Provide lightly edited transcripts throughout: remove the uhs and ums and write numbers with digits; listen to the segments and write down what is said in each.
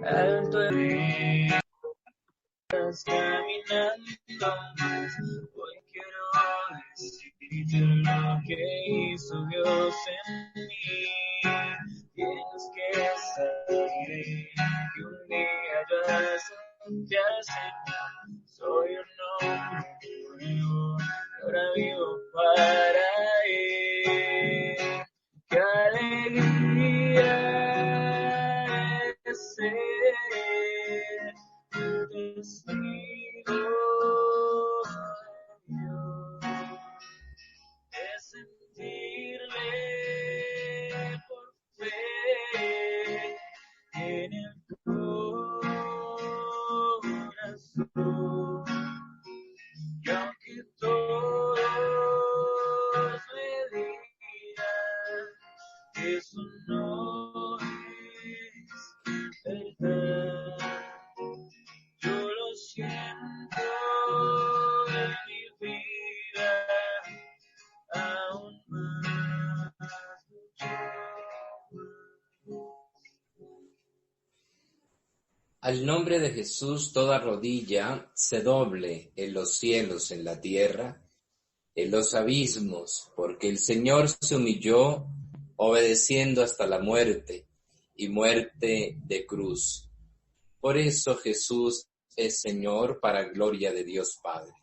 alto estás caminando. Hoy quiero decirte lo que hizo Dios en mí. Tienes que saber que un día vas a sentirse. Soy un hombre nuevo, ahora vivo para Él. ¡Qué alegría es ser testigo de Dios! Es sentirle por fe en el corazón. Y aunque todos me digan que eso no es verdad, yo lo siento en mi vida aún más, mucho más. Al nombre de Jesús toda rodilla se doble en los cielos, en la tierra, en los abismos, porque el Señor se humilló obedeciendo hasta la muerte y muerte de cruz. Por eso Jesús es Señor para gloria de Dios Padre.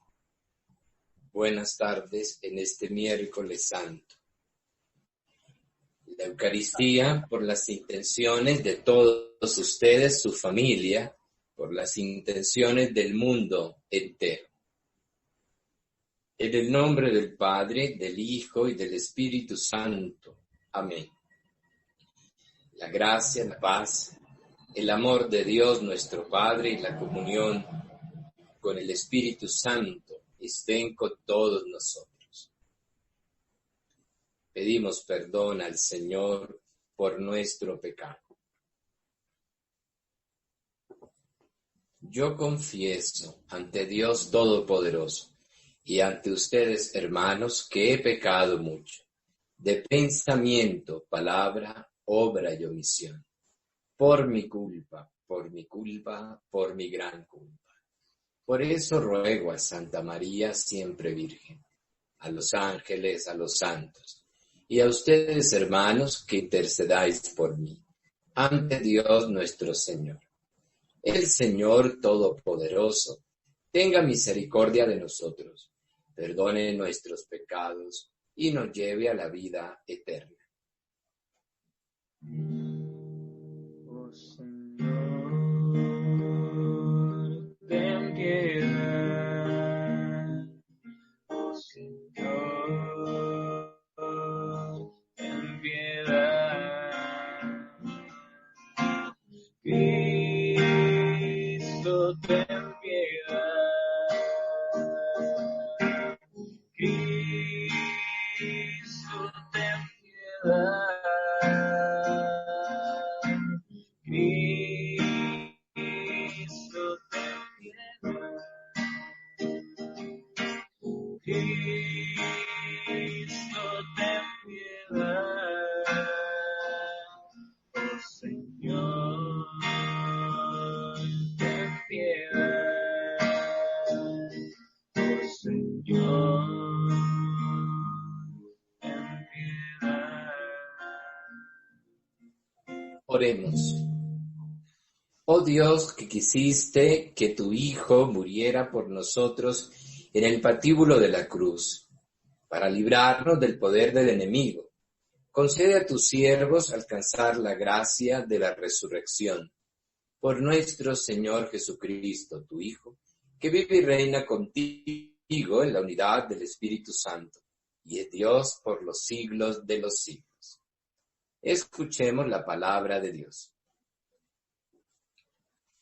Buenas tardes en este miércoles santo. La Eucaristía por las intenciones de todos ustedes, su familia, por las intenciones del mundo entero. En el nombre del Padre, del Hijo y del Espíritu Santo. Amén. La gracia, la paz, el amor de Dios nuestro Padre y la comunión con el Espíritu Santo estén con todos nosotros. Pedimos perdón al Señor por nuestro pecado. Yo confieso ante Dios Todopoderoso y ante ustedes, hermanos, que he pecado mucho, de pensamiento, palabra, obra y omisión, por mi culpa, por mi gran culpa. Por eso ruego a Santa María, siempre Virgen, a los ángeles, a los santos, y a ustedes, hermanos, que intercedáis por mí, ante Dios nuestro Señor. El Señor Todopoderoso tenga misericordia de nosotros, perdone nuestros pecados y nos lleve a la vida eterna. Oh Señor, ten piedad. Oh Señor, ten piedad. Cristo, ten piedad. Cristo, ten piedad. Cristo, ten piedad. Cristo, ten piedad. Oh Señor, ten piedad. Oh Señor, ten piedad. Oremos. Oh Dios, que quisiste que tu Hijo muriera por nosotros en el patíbulo de la cruz, para librarnos del poder del enemigo, concede a tus siervos alcanzar la gracia de la resurrección. Por nuestro Señor Jesucristo, tu Hijo, que vive y reina contigo en la unidad del Espíritu Santo, y es Dios por los siglos de los siglos. Escuchemos la palabra de Dios.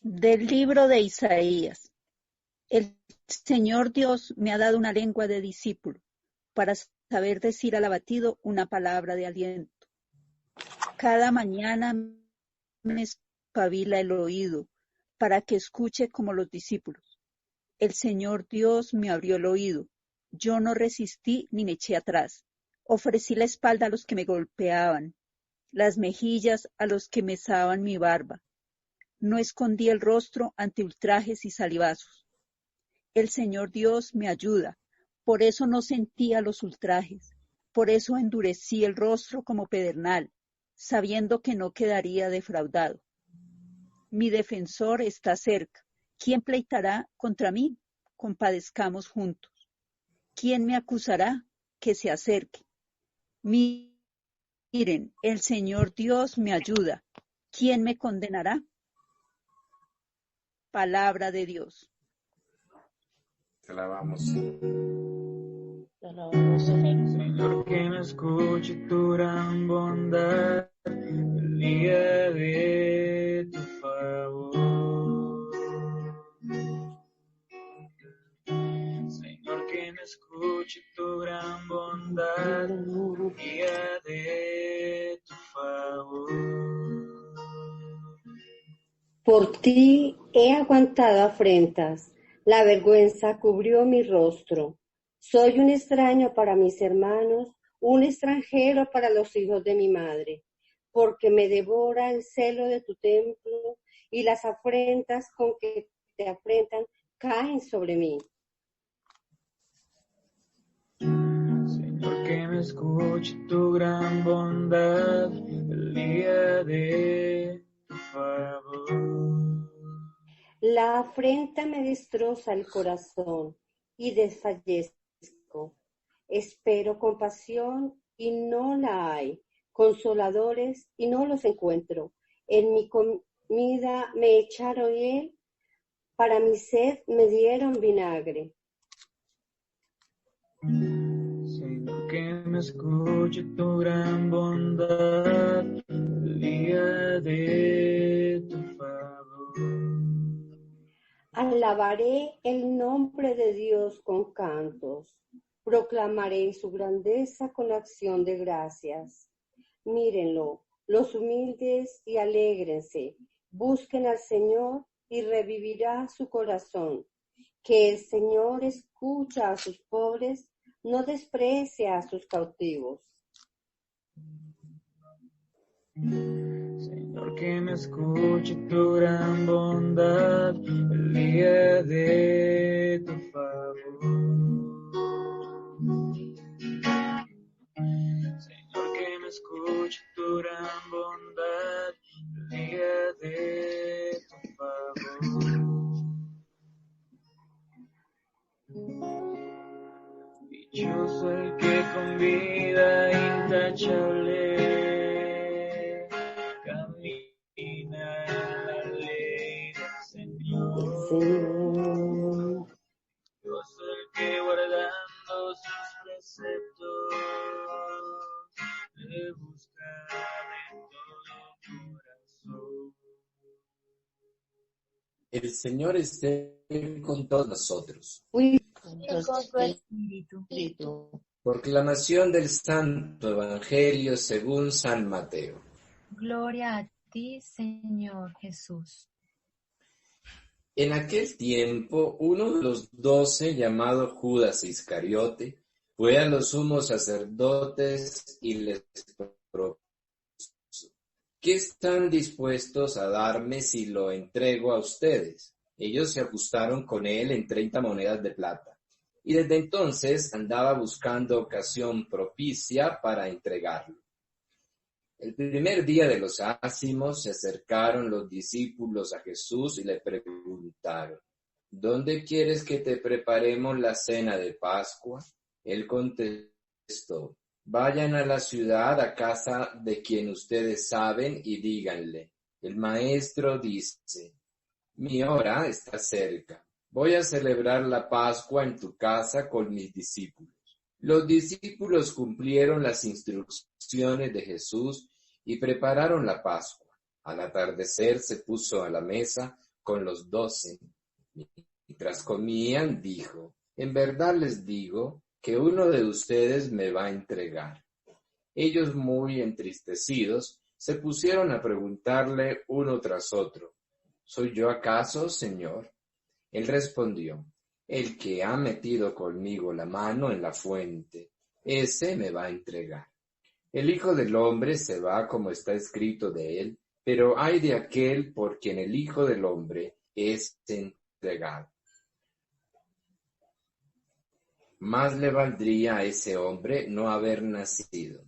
Del libro de Isaías. El Señor Dios me ha dado una lengua de discípulo, para saber decir al abatido una palabra de aliento. Cada mañana me espabila el oído, para que escuche como los discípulos. El Señor Dios me abrió el oído. Yo no resistí ni me eché atrás. Ofrecí la espalda a los que me golpeaban, las mejillas a los que mesaban mi barba. No escondí el rostro ante ultrajes y salivazos. El Señor Dios me ayuda, por eso no sentía los ultrajes, por eso endurecí el rostro como pedernal, sabiendo que no quedaría defraudado. Mi defensor está cerca. ¿Quién pleitará contra mí? Compadezcamos juntos. ¿Quién me acusará? Que se acerque. Miren, el Señor Dios me ayuda. ¿Quién me condenará? Palabra de Dios. Te alabamos. Señor, que me escuche tu gran bondad, el día de tu favor. Señor, que me escuche tu gran bondad, el día de tu favor. Por ti he aguantado afrentas, la vergüenza cubrió mi rostro. Soy un extraño para mis hermanos, un extranjero para los hijos de mi madre, porque me devora el celo de tu templo y las afrentas con que te afrentan caen sobre mí. Señor, que me escuche tu gran bondad, el día de tu favor. La afrenta me destroza el corazón y desfallezco. Espero compasión y no la hay, consoladores y no los encuentro. En mi comida me echaron hiel, para mi sed me dieron vinagre. Señor, que me escuche tu gran bondad, el día de tu favor. Alabaré el nombre de Dios con cantos, proclamaré su grandeza con acción de gracias. Mírenlo, los humildes y alégrense, busquen al Señor y revivirá su corazón. Que el Señor escucha a sus pobres, no desprecia a sus cautivos. Señor, que me escuche tu gran bondad, el día de tu favor. Señor, que me escuche tu gran bondad, el día de tu favor. Dichoso el que con vida intachable camina en la ley del Señor. Señor, Dichoso el que guardando sus preceptos le busca de todo corazón. El Señor esté con todos nosotros. fui Y con tu espíritu. Proclamación del Santo Evangelio según San Mateo. Gloria a ti, Señor Jesús. En aquel tiempo, uno de los 12, llamado Judas Iscariote, fue a los sumos sacerdotes y les propuso: ¿qué están dispuestos a darme si lo entrego a ustedes? Ellos se ajustaron con él en 30 monedas de plata. Y desde entonces andaba buscando ocasión propicia para entregarlo. El primer día de los ácimos se acercaron los discípulos a Jesús y le preguntaron: ¿dónde quieres que te preparemos la cena de Pascua? Él contestó: vayan a la ciudad, a casa de quien ustedes saben, y díganle: el maestro dice, mi hora está cerca. Voy a celebrar la Pascua en tu casa con mis discípulos. Los discípulos cumplieron las instrucciones de Jesús y prepararon la Pascua. Al atardecer se puso a la mesa con los 12. Mientras comían, dijo: en verdad les digo que uno de ustedes me va a entregar. Ellos, muy entristecidos, se pusieron a preguntarle uno tras otro: ¿soy yo acaso, Señor? Él respondió: el que ha metido conmigo la mano en la fuente, ese me va a entregar. El Hijo del Hombre se va como está escrito de él, Pero ay de aquel por quien el Hijo del Hombre es entregado. Más le valdría a ese hombre no haber nacido.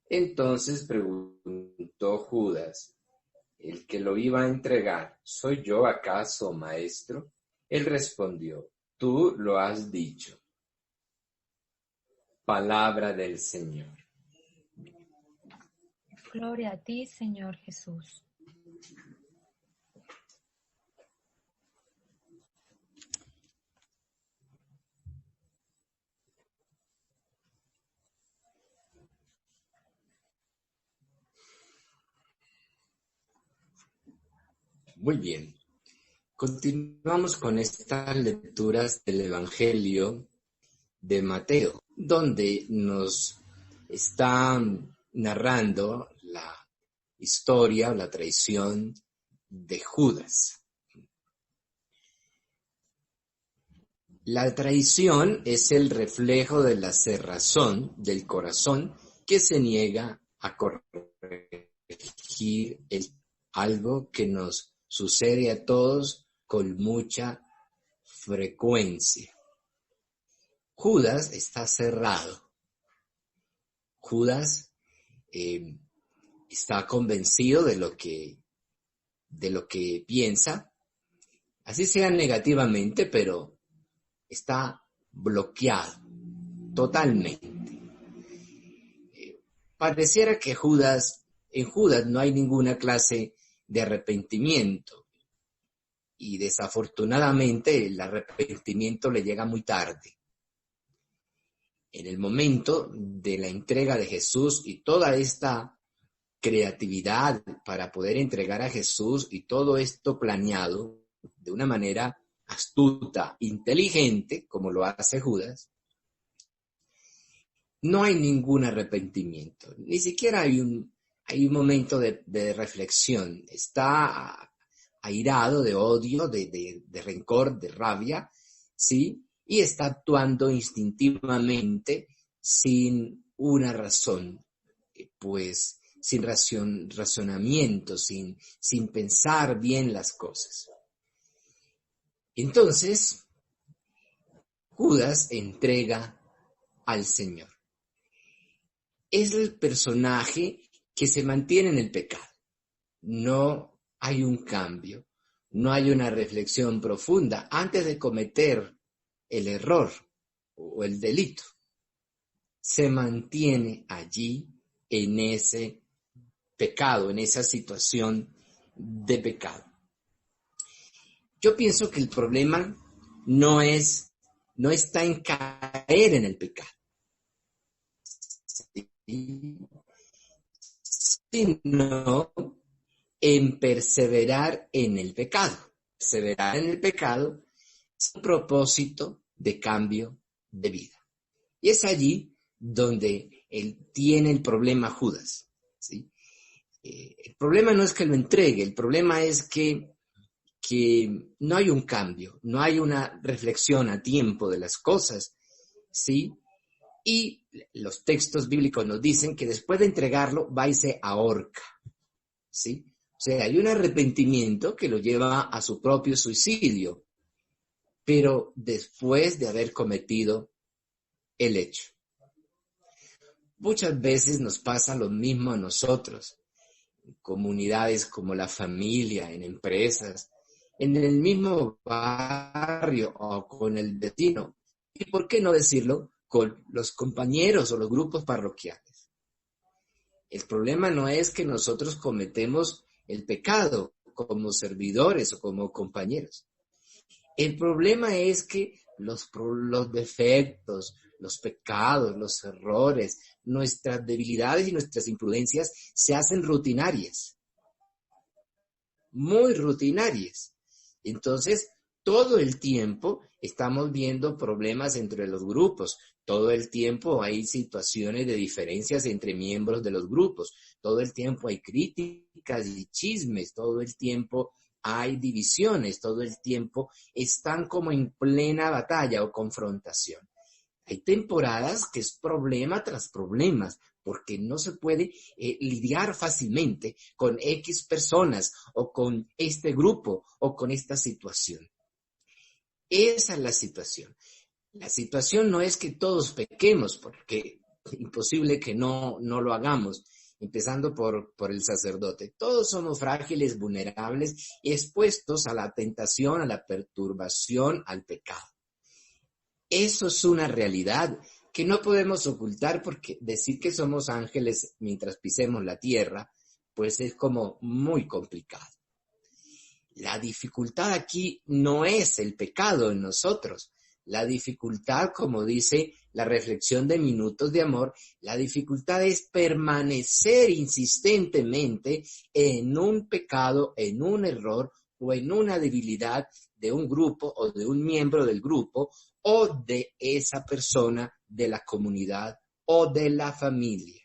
Entonces preguntó Judas, el que lo iba a entregar, ¿soy yo acaso, maestro? Él respondió, tú lo has dicho. Palabra del Señor. Gloria a ti, Señor Jesús. Muy bien. Continuamos con estas lecturas del Evangelio de Mateo, donde nos está narrando la historia, la traición de Judas. La traición es el reflejo de la cerrazón del corazón que se niega a corregir algo que nos sucede a todos con mucha frecuencia. Judas está cerrado. Judas está convencido de lo que piensa, así sea negativamente, pero está bloqueado totalmente. Pareciera que en Judas no hay ninguna clase de arrepentimiento y desafortunadamente el arrepentimiento le llega muy tarde. En el momento de la entrega de Jesús y toda esta creatividad para poder entregar a Jesús y todo esto planeado de una manera astuta, inteligente, como lo hace Judas, no hay ningún arrepentimiento, ni siquiera hay un momento de reflexión. Está airado de odio, de rencor, de rabia, ¿sí? Y está actuando instintivamente sin una razón, pues sin razonamiento, sin pensar bien las cosas. Entonces, Judas entrega al Señor. Es el personaje que se mantiene en el pecado. No hay un cambio, no hay una reflexión profunda antes de cometer el error o el delito. Se mantiene allí en ese pecado, en esa situación de pecado. Yo pienso que el problema no está en caer en el pecado, sino en perseverar en el pecado. Perseverar en el pecado es un propósito de cambio de vida. Y es allí donde él tiene el problema Judas, ¿sí? El problema no es que lo entregue, el problema es que no hay un cambio, no hay una reflexión a tiempo de las cosas, ¿sí? Y los textos bíblicos nos dicen que después de entregarlo va y se ahorca, ¿sí? O sea, hay un arrepentimiento que lo lleva a su propio suicidio, pero después de haber cometido el hecho. Muchas veces nos pasa lo mismo a nosotros, en comunidades como la familia, en empresas, en el mismo barrio o con el vecino. ¿Y por qué no decirlo con los compañeros o los grupos parroquiales? El problema no es que nosotros cometemos el pecado como servidores o como compañeros. El problema es que los defectos, los pecados, los errores, nuestras debilidades y nuestras imprudencias se hacen rutinarias, muy rutinarias. Entonces, todo el tiempo estamos viendo problemas entre los grupos, todo el tiempo hay situaciones de diferencias entre miembros de los grupos, todo el tiempo hay críticas y chismes, todo el tiempo hay divisiones, todo el tiempo están como en plena batalla o confrontación. Hay temporadas que es problema tras problemas, porque no se puede lidiar fácilmente con X personas o con este grupo o con esta situación. Esa es la situación. La situación no es que todos pequemos, porque es imposible que no lo hagamos, empezando por el sacerdote. Todos somos frágiles, vulnerables y expuestos a la tentación, a la perturbación, al pecado. Eso es una realidad que no podemos ocultar, porque decir que somos ángeles mientras pisemos la tierra, pues es como muy complicado. La dificultad aquí no es el pecado en nosotros. La dificultad, como dice la reflexión de Minutos de Amor, la dificultad es permanecer insistentemente en un pecado, en un error o en una debilidad de un grupo o de un miembro del grupo o de esa persona de la comunidad o de la familia.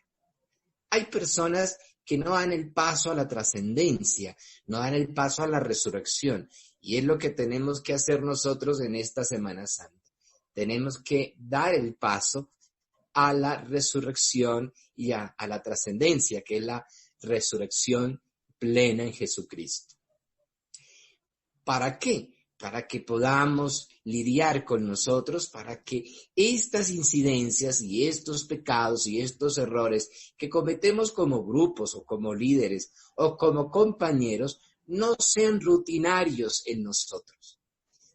Hay personas que no dan el paso a la trascendencia, no dan el paso a la resurrección. Y es lo que tenemos que hacer nosotros en esta Semana Santa. Tenemos que dar el paso a la resurrección y a la trascendencia, que es la resurrección plena en Jesucristo. ¿Para qué? Para que podamos lidiar con nosotros, para que estas incidencias y estos pecados y estos errores que cometemos como grupos o como líderes o como compañeros no sean rutinarios en nosotros,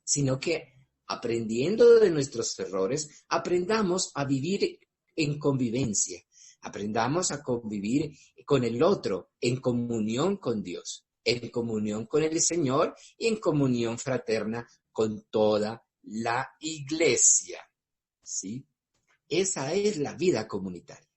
sino que aprendiendo de nuestros errores, aprendamos a vivir en convivencia, aprendamos a convivir con el otro en comunión con Dios, en comunión con el Señor y en comunión fraterna con toda la iglesia, ¿sí? Esa es la vida comunitaria.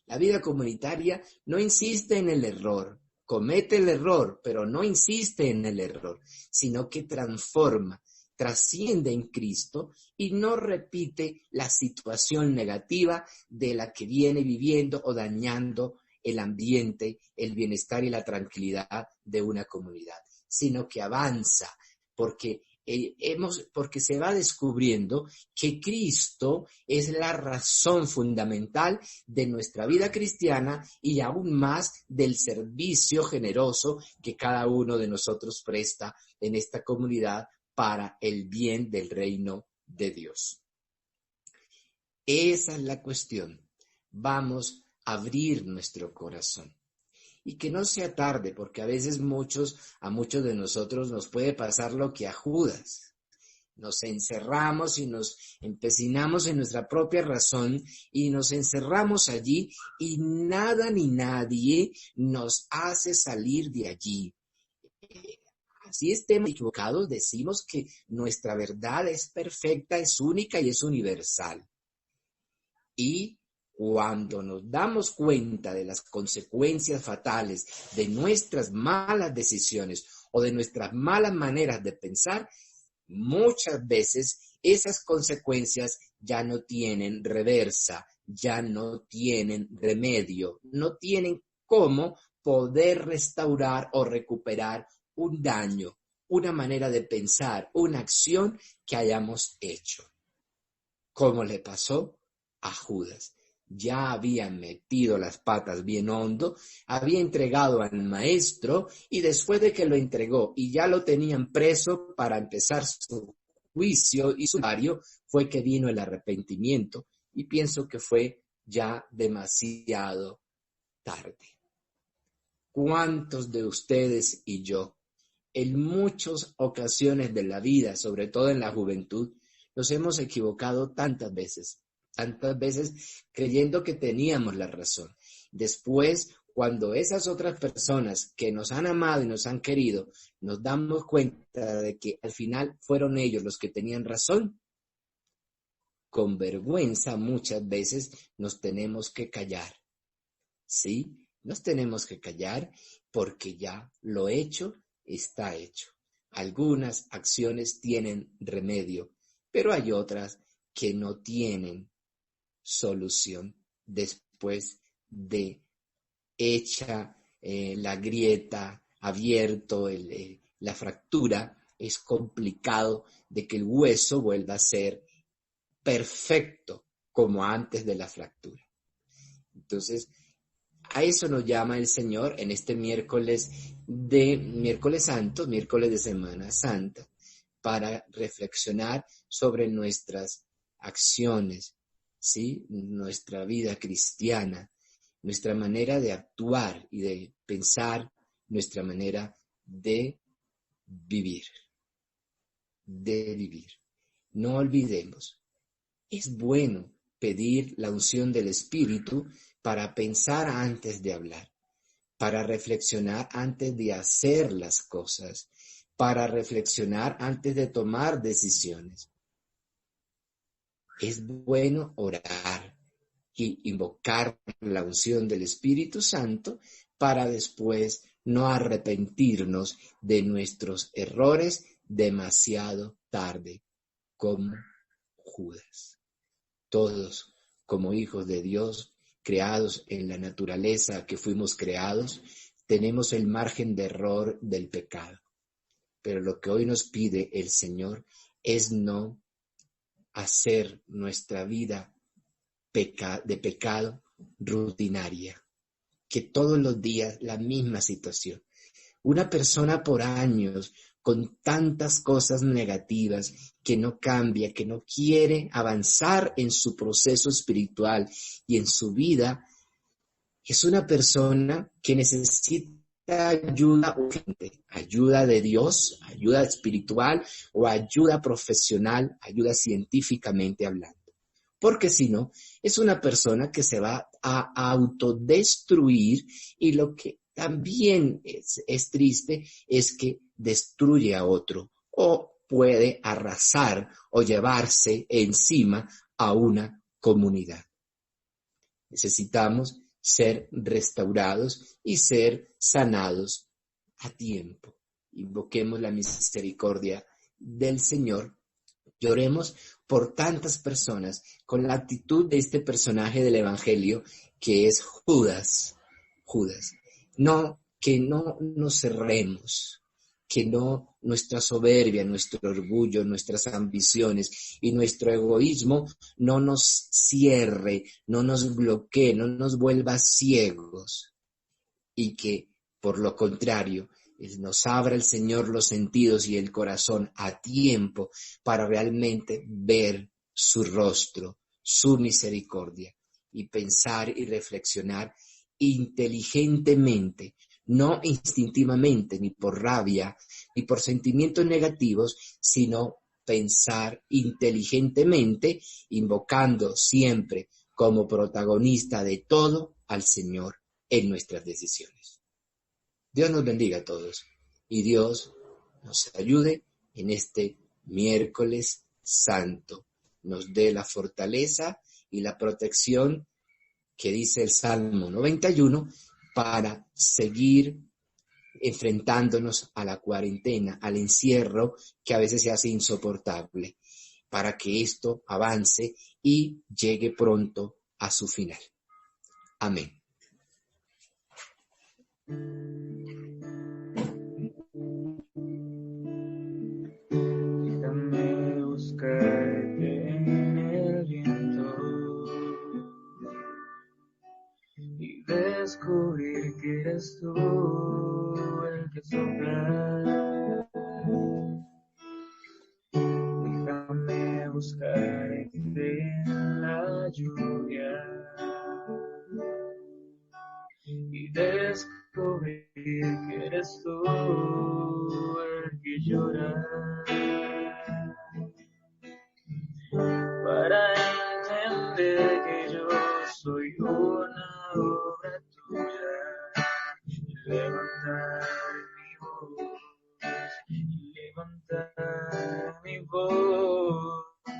La vida comunitaria no insiste en el error, comete el error, pero no insiste en el error, sino que transforma, trasciende en Cristo y no repite la situación negativa de la que viene viviendo o dañando el ambiente, el bienestar y la tranquilidad de una comunidad, sino que avanza porque se va descubriendo que Cristo es la razón fundamental de nuestra vida cristiana y aún más del servicio generoso que cada uno de nosotros presta en esta comunidad para el bien del reino de Dios. Esa es la cuestión. Vamos a abrir nuestro corazón. Y que no sea tarde, porque a veces a muchos de nosotros nos puede pasar lo que a Judas. Nos encerramos y nos empecinamos en nuestra propia razón y nos encerramos allí y nada ni nadie nos hace salir de allí. Si estemos equivocados, decimos que nuestra verdad es perfecta, es única y es universal. Y cuando nos damos cuenta de las consecuencias fatales de nuestras malas decisiones o de nuestras malas maneras de pensar, muchas veces esas consecuencias ya no tienen reversa, ya no tienen remedio, no tienen cómo poder restaurar o recuperar un daño, una manera de pensar, una acción que hayamos hecho. ¿Cómo le pasó a Judas? Ya había metido las patas bien hondo, había entregado al maestro y después de que lo entregó y ya lo tenían preso para empezar su juicio y su sumario, fue que vino el arrepentimiento y pienso que fue ya demasiado tarde. ¿Cuántos de ustedes y yo, en muchas ocasiones de la vida, sobre todo en la juventud, nos hemos equivocado tantas veces creyendo que teníamos la razón? Después, cuando esas otras personas que nos han amado y nos han querido, nos damos cuenta de que al final fueron ellos los que tenían razón, con vergüenza muchas veces nos tenemos que callar, ¿sí? Nos tenemos que callar porque ya lo hecho está hecho. Algunas acciones tienen remedio, pero hay otras que no tienen solución después de hecha la grieta, abierto la fractura. Es complicado de que el hueso vuelva a ser perfecto como antes de la fractura. Entonces, a eso nos llama el Señor en este miércoles Santo, miércoles de Semana Santa, para reflexionar sobre nuestras acciones, ¿sí? Nuestra vida cristiana, nuestra manera de actuar y de pensar, nuestra manera de vivir. No olvidemos, es bueno pedir la unción del Espíritu para pensar antes de hablar, para reflexionar antes de hacer las cosas, para reflexionar antes de tomar decisiones. Es bueno orar y invocar la unción del Espíritu Santo para después no arrepentirnos de nuestros errores demasiado tarde, como Judas. Todos, como hijos de Dios, creados en la naturaleza que fuimos creados, tenemos el margen de error del pecado. Pero lo que hoy nos pide el Señor es no hacer nuestra vida de pecado rutinaria, que todos los días la misma situación. Una persona por años con tantas cosas negativas que no cambia, que no quiere avanzar en su proceso espiritual y en su vida, es una persona que necesita ayuda urgente, ayuda de Dios, ayuda espiritual o ayuda profesional, ayuda científicamente hablando. Porque si no, es una persona que se va a autodestruir y lo que también es triste es que destruye a otro o puede arrasar o llevarse encima a una comunidad. Necesitamos ser restaurados y ser sanados a tiempo. Invoquemos la misericordia del Señor. Lloremos por tantas personas con la actitud de este personaje del Evangelio que es Judas. No, que no nos cerremos, que no nuestra soberbia, nuestro orgullo, nuestras ambiciones y nuestro egoísmo no nos cierre, no nos bloquee, no nos vuelva ciegos y que por lo contrario nos abra el Señor los sentidos y el corazón a tiempo para realmente ver su rostro, su misericordia y pensar y reflexionar inteligentemente, no instintivamente, ni por rabia, ni por sentimientos negativos, sino pensar inteligentemente, invocando siempre como protagonista de todo al Señor en nuestras decisiones. Dios nos bendiga a todos y Dios nos ayude en este miércoles santo, nos dé la fortaleza y la protección que dice el Salmo 91 para seguir enfrentándonos a la cuarentena, al encierro que a veces se hace insoportable, para que esto avance y llegue pronto a su final. Amén. Déjame buscarte en el viento y descubrir que eres tú el que sopla. Déjame buscarte en la lluvia y descubrir que eres tú el que llora. Para entender que yo soy una obra tuya y levantar mi voz a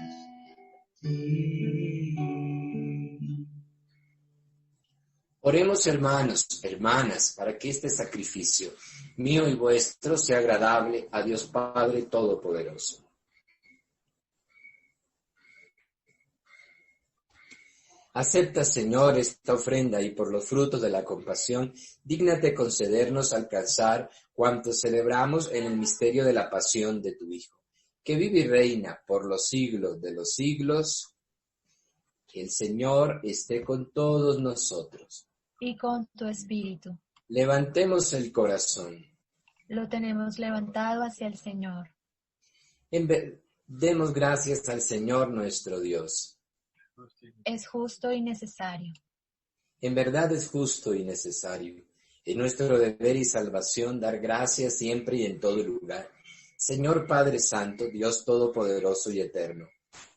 ti. Oremos, hermanos, hermanas, para que este sacrificio mío y vuestro sea agradable a Dios Padre Todopoderoso. Acepta, Señor, esta ofrenda y por los frutos de la compasión, dígnate concedernos alcanzar cuanto celebramos en el misterio de la pasión de tu Hijo, que vive y reina por los siglos de los siglos. El Señor esté con todos nosotros. Y con tu espíritu. Levantemos el corazón. Lo tenemos levantado hacia el Señor. Demos gracias al Señor nuestro Dios. Es justo y necesario. En verdad es justo y necesario. Es nuestro deber y salvación dar gracias siempre y en todo lugar. Señor Padre Santo, Dios Todopoderoso y Eterno,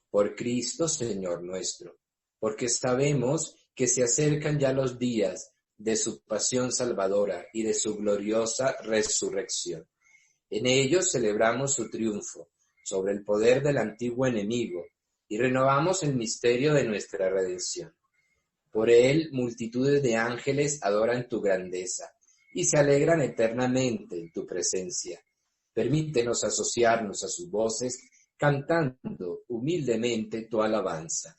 por Cristo, Señor nuestro, porque sabemos que se acercan ya los días de su pasión salvadora y de su gloriosa resurrección. En ellos celebramos su triunfo sobre el poder del antiguo enemigo y renovamos el misterio de nuestra redención. Por él, multitudes de ángeles adoran tu grandeza y se alegran eternamente en tu presencia. Permítenos asociarnos a sus voces, cantando humildemente tu alabanza.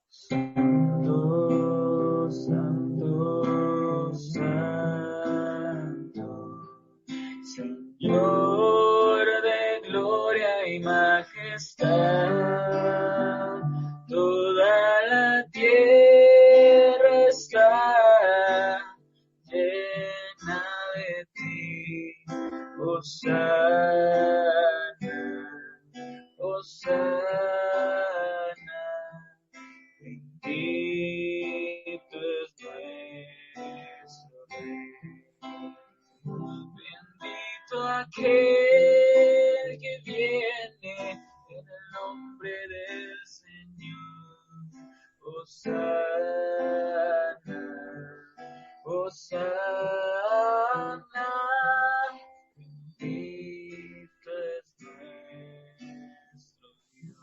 Santo, santo, santo, Señor de gloria y majestad, toda la tierra está llena de ti. Hosana, Hosana, bendito es nuestro Rey. Bendito aquel que viene en el nombre del Señor. Hosana, Hosana, bendito es nuestro Dios.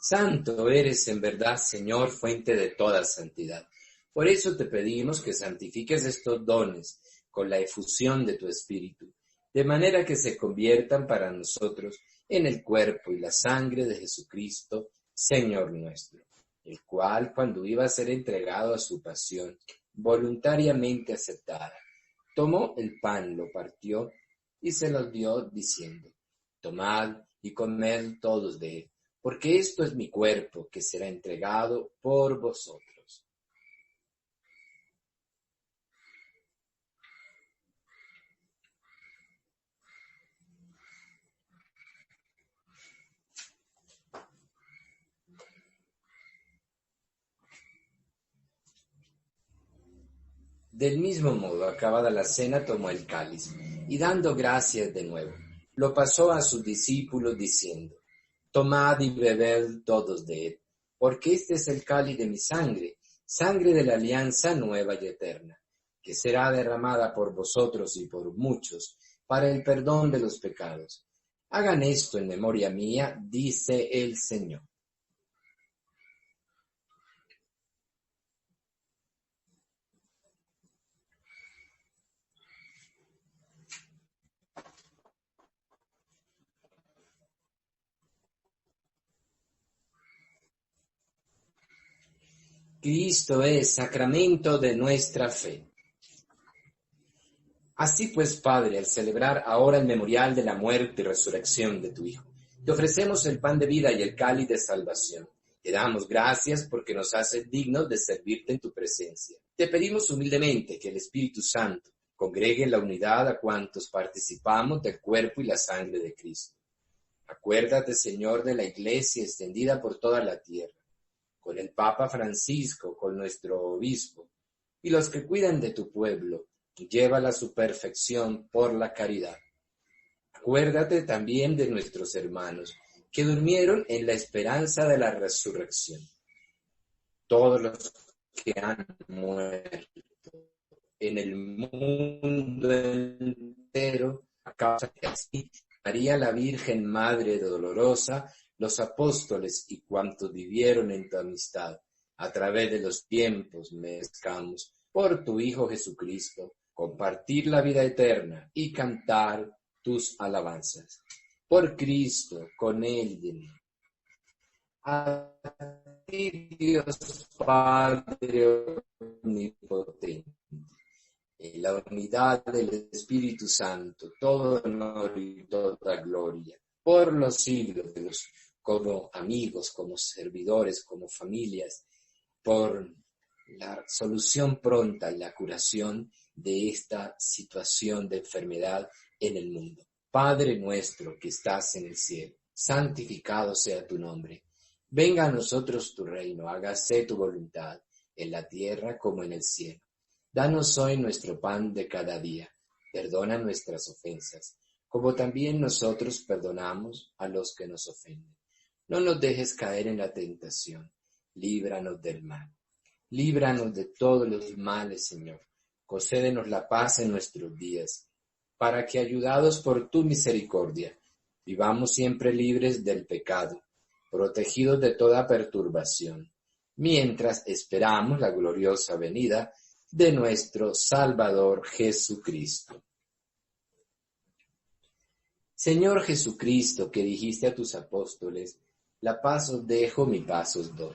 Santo eres en verdad, Señor, fuente de toda santidad. Por eso te pedimos que santifiques estos dones con la efusión de tu Espíritu, de manera que se conviertan para nosotros en el cuerpo y la sangre de Jesucristo, Señor nuestro, el cual, cuando iba a ser entregado a su pasión, voluntariamente aceptada, tomó el pan, lo partió y se los dio, diciendo: Tomad y comed todos de él, porque esto es mi cuerpo, que será entregado por vosotros. Del mismo modo, acabada la cena, tomó el cáliz, y dando gracias de nuevo, lo pasó a sus discípulos, diciendo: Tomad y bebed todos de él, porque este es el cáliz de mi sangre, sangre de la alianza nueva y eterna, que será derramada por vosotros y por muchos, para el perdón de los pecados. Hagan esto en memoria mía, dice el Señor. Cristo es sacramento de nuestra fe. Así pues, Padre, al celebrar ahora el memorial de la muerte y resurrección de tu Hijo, te ofrecemos el pan de vida y el cáliz de salvación. Te damos gracias porque nos haces dignos de servirte en tu presencia. Te pedimos humildemente que el Espíritu Santo congregue en la unidad a cuantos participamos del cuerpo y la sangre de Cristo. Acuérdate, Señor, de la Iglesia extendida por toda la tierra, con el Papa Francisco, con nuestro obispo, y los que cuidan de tu pueblo, llévala a su perfección por la caridad. Acuérdate también de nuestros hermanos, que durmieron en la esperanza de la resurrección. Todos los que han muerto en el mundo entero, a causa de así, María la Virgen Madre Dolorosa, los apóstoles y cuantos vivieron en tu amistad, a través de los tiempos merezcamos, por tu Hijo Jesucristo, compartir la vida eterna y cantar tus alabanzas. Por Cristo, con Él y en Él. A ti, Dios Padre omnipotente, en la unidad del Espíritu Santo, todo honor y toda gloria, por los siglos de los como amigos, como servidores, como familias, por la solución pronta y la curación de esta situación de enfermedad en el mundo. Padre nuestro que estás en el cielo, santificado sea tu nombre. Venga a nosotros tu reino, hágase tu voluntad, en la tierra como en el cielo. Danos hoy nuestro pan de cada día. Perdona nuestras ofensas, como también nosotros perdonamos a los que nos ofenden. No nos dejes caer en la tentación, líbranos del mal. Líbranos de todos los males, Señor. Concédenos la paz en nuestros días, para que, ayudados por tu misericordia, vivamos siempre libres del pecado, protegidos de toda perturbación, mientras esperamos la gloriosa venida de nuestro Salvador Jesucristo. Señor Jesucristo, que dijiste a tus apóstoles, la paz os dejo, mi paz os doy.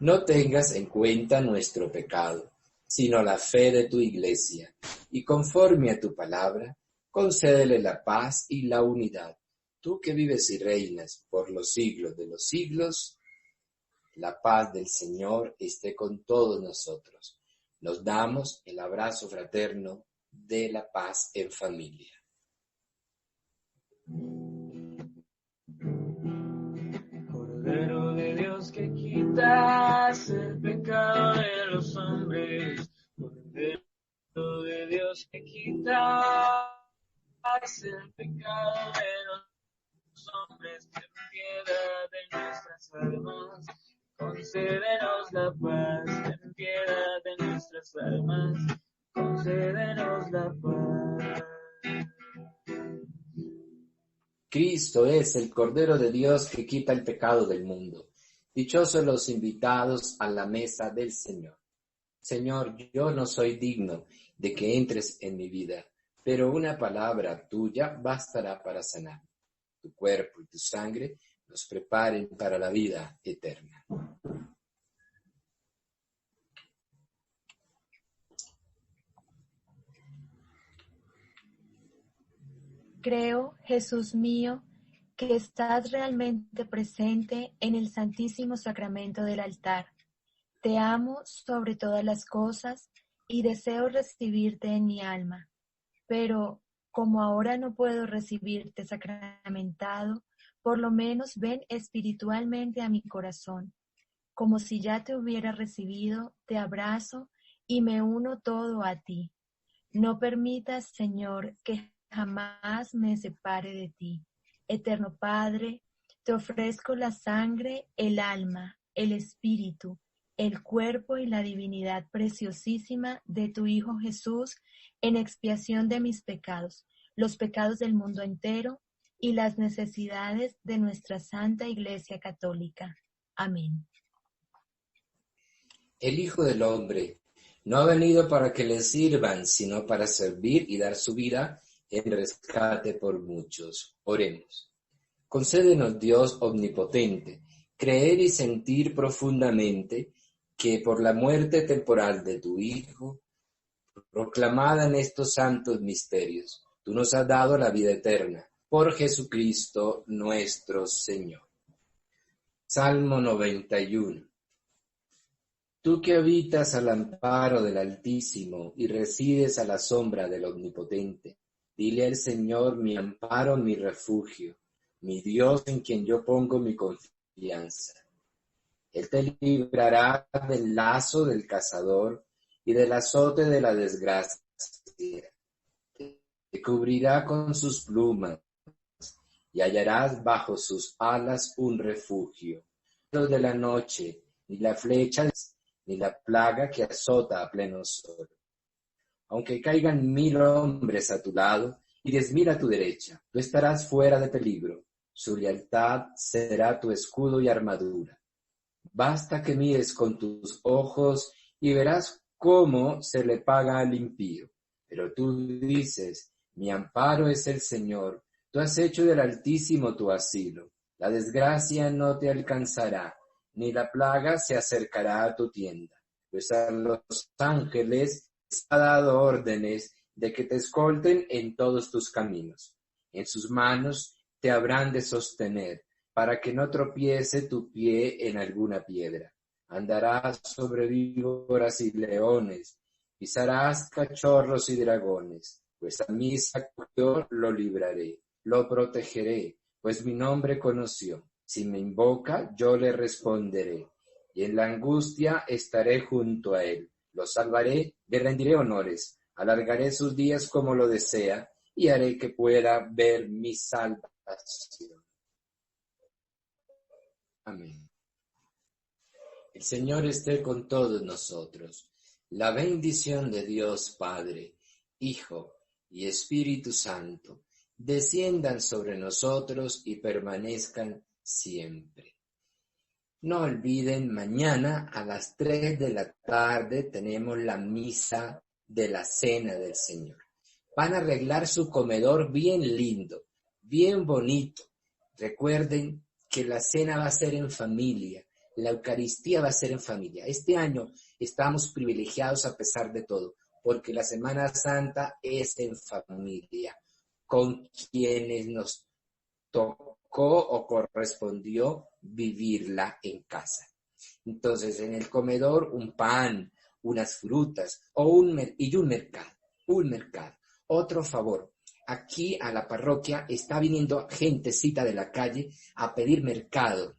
No tengas en cuenta nuestro pecado, sino la fe de tu Iglesia, y conforme a tu palabra, concédele la paz y la unidad. Tú que vives y reinas por los siglos de los siglos, la paz del Señor esté con todos nosotros. Nos damos el abrazo fraterno de la paz en familia. Cordero de Dios que quitas el pecado de los hombres, Cordero de Dios que quitas el pecado de los hombres, ten piedad de nuestras almas, concédenos la paz, ten piedad de nuestras almas, concédenos la paz. Cristo es el Cordero de Dios que quita el pecado del mundo. Dichosos los invitados a la mesa del Señor. Señor, yo no soy digno de que entres en mi vida, pero una palabra tuya bastará para sanar. Tu cuerpo y tu sangre nos preparen para la vida eterna. Creo, Jesús mío, que estás realmente presente en el Santísimo Sacramento del altar. Te amo sobre todas las cosas y deseo recibirte en mi alma. Pero, como ahora no puedo recibirte sacramentado, por lo menos ven espiritualmente a mi corazón. Como si ya te hubiera recibido, te abrazo y me uno todo a ti. No permitas, Señor, que jamás me separe de ti. Eterno Padre, te ofrezco la sangre, el alma, el espíritu, el cuerpo y la divinidad preciosísima de tu Hijo Jesús en expiación de mis pecados, los pecados del mundo entero y las necesidades de nuestra Santa Iglesia Católica. Amén. El Hijo del Hombre no ha venido para que le sirvan, sino para servir y dar su vida en rescate por muchos. Oremos. Concédenos, Dios omnipotente, creer y sentir profundamente que por la muerte temporal de tu Hijo, proclamada en estos santos misterios, tú nos has dado la vida eterna, por Jesucristo nuestro Señor. Salmo 91. Tú que habitas al amparo del Altísimo y resides a la sombra del Omnipotente, dile al Señor, mi amparo, mi refugio, mi Dios en quien yo pongo mi confianza. Él te librará del lazo del cazador y del azote de la desgracia. Te cubrirá con sus plumas y hallarás bajo sus alas un refugio. No de la noche, ni la flecha, ni la plaga que azota a pleno sol. Aunque caigan 1000 hombres a tu lado y 10.000 a tu derecha, tú estarás fuera de peligro. Su lealtad será tu escudo y armadura. Basta que mires con tus ojos y verás cómo se le paga al impío. Pero tú dices, mi amparo es el Señor. Tú has hecho del Altísimo tu asilo. La desgracia no te alcanzará, ni la plaga se acercará a tu tienda. Pues a los ángeles ha dado órdenes de que te escolten en todos tus caminos. En sus manos te habrán de sostener, para que no tropiece tu pie en alguna piedra. Andarás sobre víboras y leones, pisarás cachorros y dragones, pues a mí yo lo libraré, lo protegeré, pues mi nombre conoció. Si me invoca, yo le responderé, y en la angustia estaré junto a él. Lo salvaré, le rendiré honores, alargaré sus días como lo desea, y haré que pueda ver mi salvación. Amén. El Señor esté con todos nosotros. La bendición de Dios Padre, Hijo y Espíritu Santo desciendan sobre nosotros y permanezcan siempre. No olviden, mañana a las 3 de la tarde tenemos la misa de la Cena del Señor. Van a arreglar su comedor bien lindo, bien bonito. Recuerden que la cena va a ser en familia, la Eucaristía va a ser en familia. Este año estamos privilegiados a pesar de todo, porque la Semana Santa es en familia, con quienes nos tocó o correspondió vivirla en casa. Entonces, en el comedor, un pan, unas frutas y un mercado. Otro favor, aquí a la parroquia está viniendo gentecita de la calle a pedir mercado.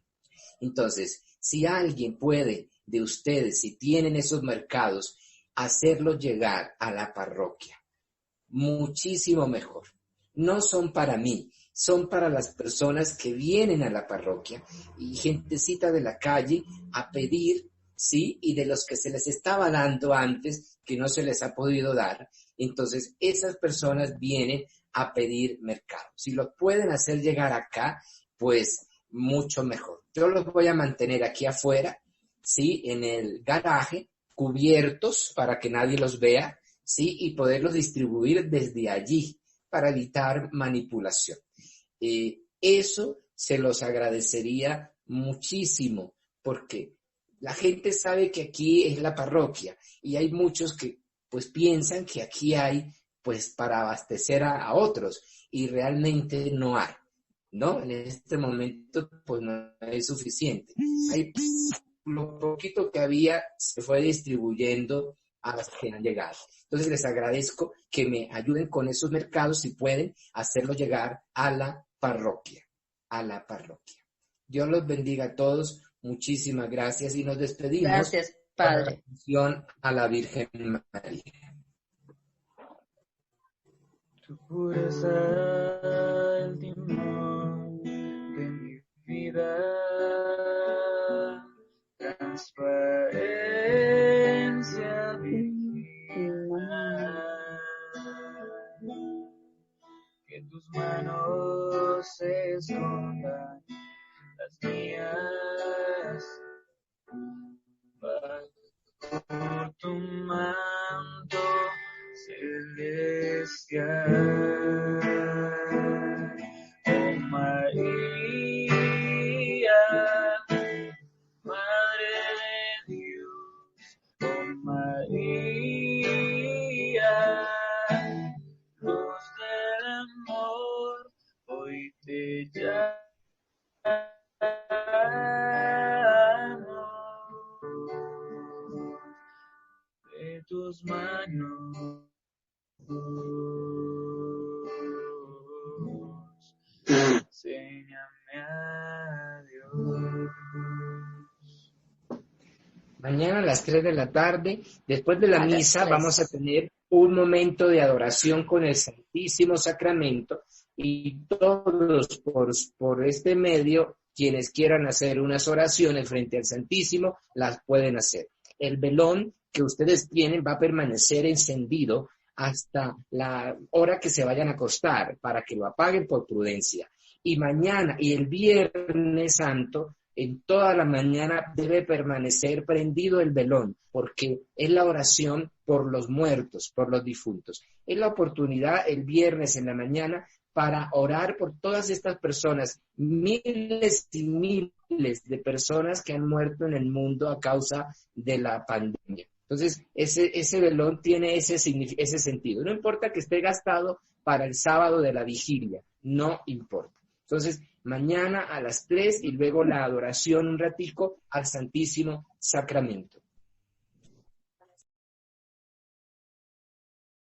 Entonces, si alguien puede de ustedes, si tienen esos mercados, hacerlos llegar a la parroquia, muchísimo mejor. No son para mí, son para las personas que vienen a la parroquia y gentecita de la calle a pedir, ¿sí? Y de los que se les estaba dando antes, que no se les ha podido dar. Entonces, esas personas vienen a pedir mercado. Si lo pueden hacer llegar acá, pues mucho mejor. Yo los voy a mantener aquí afuera, ¿sí? En el garaje, cubiertos para que nadie los vea, ¿sí? Y poderlos distribuir desde allí para evitar manipulación. Eso se los agradecería muchísimo, porque la gente sabe que aquí es la parroquia y hay muchos que pues piensan que aquí hay pues para abastecer a otros y realmente no hay, ¿no? En este momento pues no es suficiente. Hay lo poquito que había se fue distribuyendo a las que han llegado. Entonces les agradezco que me ayuden con esos mercados si pueden hacerlo llegar a la parroquia, Dios los bendiga a todos, muchísimas gracias y nos despedimos. Gracias, Padre. Con la oración a la Virgen María. Tu pureza, el timón de mi vida, transparencia divina, que tus manos se escondan las mías, bajo tu manto celestial. Oh María, Madre de Dios, oh María, luz del amor, hoy te llamo. De tus manos enséñame a Dios. Mañana a las 3 de la tarde, después de la misa, vamos a tener un momento de adoración con el Santísimo Sacramento y todos por este medio, quienes quieran hacer unas oraciones frente al Santísimo, las pueden hacer. El velón que ustedes tienen va a permanecer encendido hasta la hora que se vayan a acostar, para que lo apaguen por prudencia. Y mañana y el Viernes Santo, en toda la mañana debe permanecer prendido el velón, porque es la oración por los muertos, por los difuntos. Es la oportunidad el viernes en la mañana para orar por todas estas personas, miles y miles de personas que han muerto en el mundo a causa de la pandemia. Entonces, ese velón tiene ese sentido. No importa que esté gastado para el sábado de la vigilia, no importa. Entonces, mañana a las 3 y luego la adoración un ratico al Santísimo Sacramento.